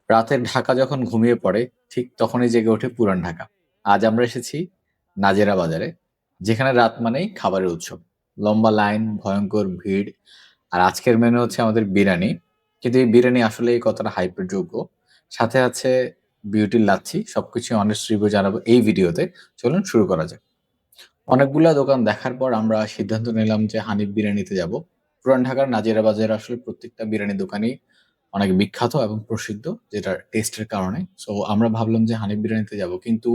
রাতের ঢাকা যখন ঘুমিয়ে পড়ে ঠিক তখনই জেগে ওঠে পুরান ঢাকা। আজ আমরা এসেছি নাজেরা বাজারে, যেখানে রাত মানেই খাবারের উৎসব। লম্বা লাইন, ভয়ঙ্কর ভিড়, আর আজকের মেনু হচ্ছে আমাদের বিরিয়ানি। কিন্তু এই বিরিয়ানি আসলেই কতটা হাইপের যোগ্য? সাথে আছে বিউটির লাচ্ছি। সবকিছু অনেস্ট রিভিউ জানাবো এই ভিডিওতে। চলুন শুরু করা যাক। অনেকগুলা দোকান দেখার পর আমরা সিদ্ধান্ত নিলাম যে হানিফ বিরিয়ানিতে যাব। পুরান ঢাকার নাজিরা বাজারে আসলে প্রত্যেকটা বিরিয়ানি দোকানই অনেক বিখ্যাত এবং প্রসিদ্ধ, যেটার টেস্টের কারণে। সো আমরা ভাবলাম যে হানিফ বিরিয়ানিতে যাব। কিন্তু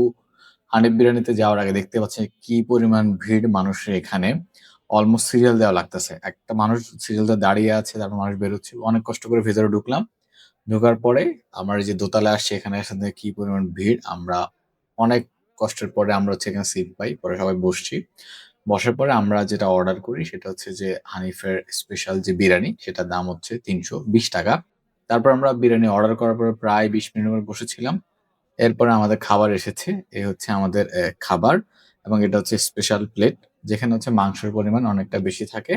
হানিফ বিরিয়ানিতে যাওয়ার আগে দেখতে পাচ্ছেন কি পরিমাণ ভিড় মানুষের এখানে। অলমোস্ট সিরিয়াল দেওয়া লাগতেছে। একটা মানুষ সিরিয়াল দিয়ে দাঁড়িয়ে আছে, তারপর মানুষ বেরোচ্ছে। অনেক কষ্ট করে ভেতরে ঢুকলাম। ঢোকার পরে আমার এই যে দোতলায় আসছে, এখানে সাথে কি পরিমাণ ভিড়। আমরা অনেক কষ্টের পরে আমরা হচ্ছে এখানে সিট পাই, পরে সবাই বসছি। বসার পরে আমরা যেটা অর্ডার করি সেটা হচ্ছে যে হানিফের স্পেশাল যে বিরিয়ানি, সেটার দাম হচ্ছে ৩২০ টাকা। তারপর আমরা বিরিয়ানি অর্ডার করার পরে প্রায় ২০ মিনিট পর বসেছিলাম। এরপরে আমাদের খাবার এসেছে। এই হচ্ছে আমাদের খাবার, এবং এটা হচ্ছে স্পেশাল প্লেট, যেখানে হচ্ছে মাংসের পরিমাণ অনেকটা বেশি থাকে।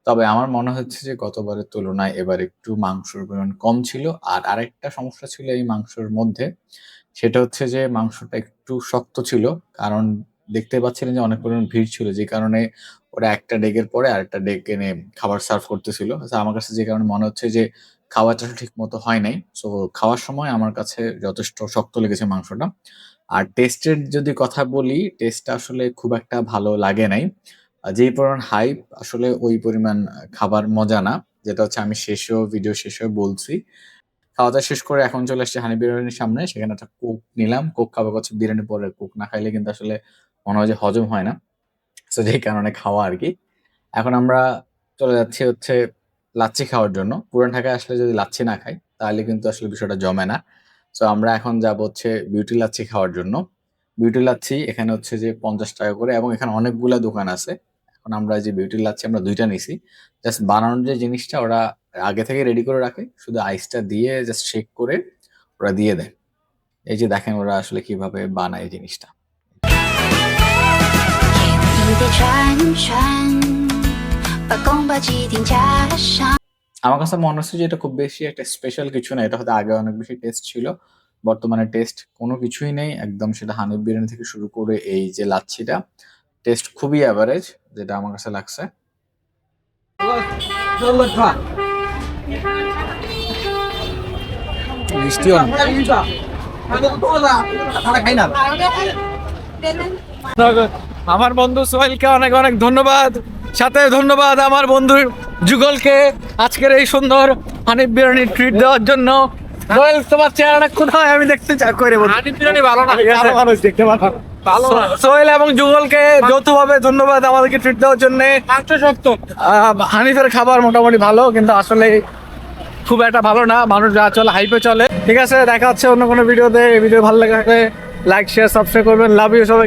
তবে আমার মনে হচ্ছে যে গতবারের তুলনায় এবার একটু মাংসের পরিমাণ কম ছিল। আর আরেকটা সমস্যা ছিল এই মাংসের মধ্যে, সেটা হচ্ছে যে মাংসটা একটু শক্ত ছিল। কারণ দেখতে পাচ্ছিলেন যে অনেক পরিমাণ ভিড় ছিল, যে কারণে ওরা একটা ডেগের পরে আরেকটা ডেগ এনে খাবার সার্ভ করতেছিল। তো আমার কাছে যে কারণে মনে হচ্ছে যে খাবারটা ঠিক মতো হয় নাই। সো খাওয়ার সময় আমার কাছে যথেষ্ট শক্ত লেগেছে মাংসটা। আর টেস্টের যদি কথা বলি, টেস্টটা আসলে খুব একটা ভালো লাগে নাই। যেই পরিমাণ হাইপ, আসলে ওই পরিমাণ খাবার মজা না। যেটা হচ্ছে আমি ভিডিও শেষেও বলছি। খাওয়া-দাওয়া শেষ করে এখন চলে আসছি হানি বিরিয়ানির সামনে। সেখানে একটা কোক নিলাম। কোক খাবো হচ্ছে বিরিয়ানির পরে। কোক না খাইলে কিন্তু আসলে মনে হয় যে হজম হয় না। সো যেই কারণে খাওয়া আরকি। এখন আমরা চলে যাচ্ছি হচ্ছে লাচ্ছি খাওয়ার জন্য। পুরান ঢাকায় আসলে যদি লাচ্ছি না খাই, তাহলে কিন্তু আসলে বিষয়টা জমে না। সো আমরা এখন যাবো হচ্ছে বিউটি লাচ্ছি খাওয়ার জন্য। বিউটি লাচ্ছি এখানে হচ্ছে যে ৳৫০ করে, এবং এখানে অনেকগুলা দোকান আছে। এখন আমরা যে বিউটি লাচ্ছি আমরা ২ টা নিছি। জাস্ট বানানোর যে জিনিসটা ওরা আগে থেকে রেডি করে রাখে। শুধু আইসটা দিয়ে জাস্ট শেক করে ওরা দিয়ে দেয়। এই যে দেখেন ওরা আসলে কিভাবে বানায় এই জিনিসটা। 你的串串，把宫保鸡丁加上。 আমার কাছে মনে হচ্ছে যে এটা খুব বেশি একটা স্পেশাল কিছু না। এটা হয়তো আগে অনেক বেশি টেস্ট ছিল। বর্তমানে টেস্ট কোনো কিছুই নেই। একদম সেটা হানিফ বিরিয়ানি থেকে শুরু করে এই যে লাচ্ছিটা, টেস্ট খুবই এভারেজ, যেটা আমার কাছে লাগছে। মিষ্টিও না। আমার বন্ধু সোহেলকে অনেক অনেক ধন্যবাদ, সাথে ধন্যবাদ আমার বন্ধু যুগলকে আজকের এই সুন্দর হানিফ বিরিয়ানি ট্রিট দেওয়ার জন্য। সোহেল, তোমার চেহারাটা কোথায় আমি দেখতে চাই করে বল। হানিফ বিরিয়ানি ভালো না, ভালো মানুষ দেখতে ভালো। সোহেল এবং যুগলকে যৌথভাবে ধন্যবাদ আমাদেরকে ট্রিট দেওয়ার জন্য। হানিফের খাবার মোটামুটি ভালো, কিন্তু আসলে খুব একটা ভালো না। মানুষ যা চলে হাইপে চলে। ঠিক আছে, দেখা হচ্ছে অন্য কোনো ভিডিওতে। ভিডিও ভালো লাগে লাইক শেয়ার সাবস্ক্রাইব করবেন। লাভ ইউ সবাইকে।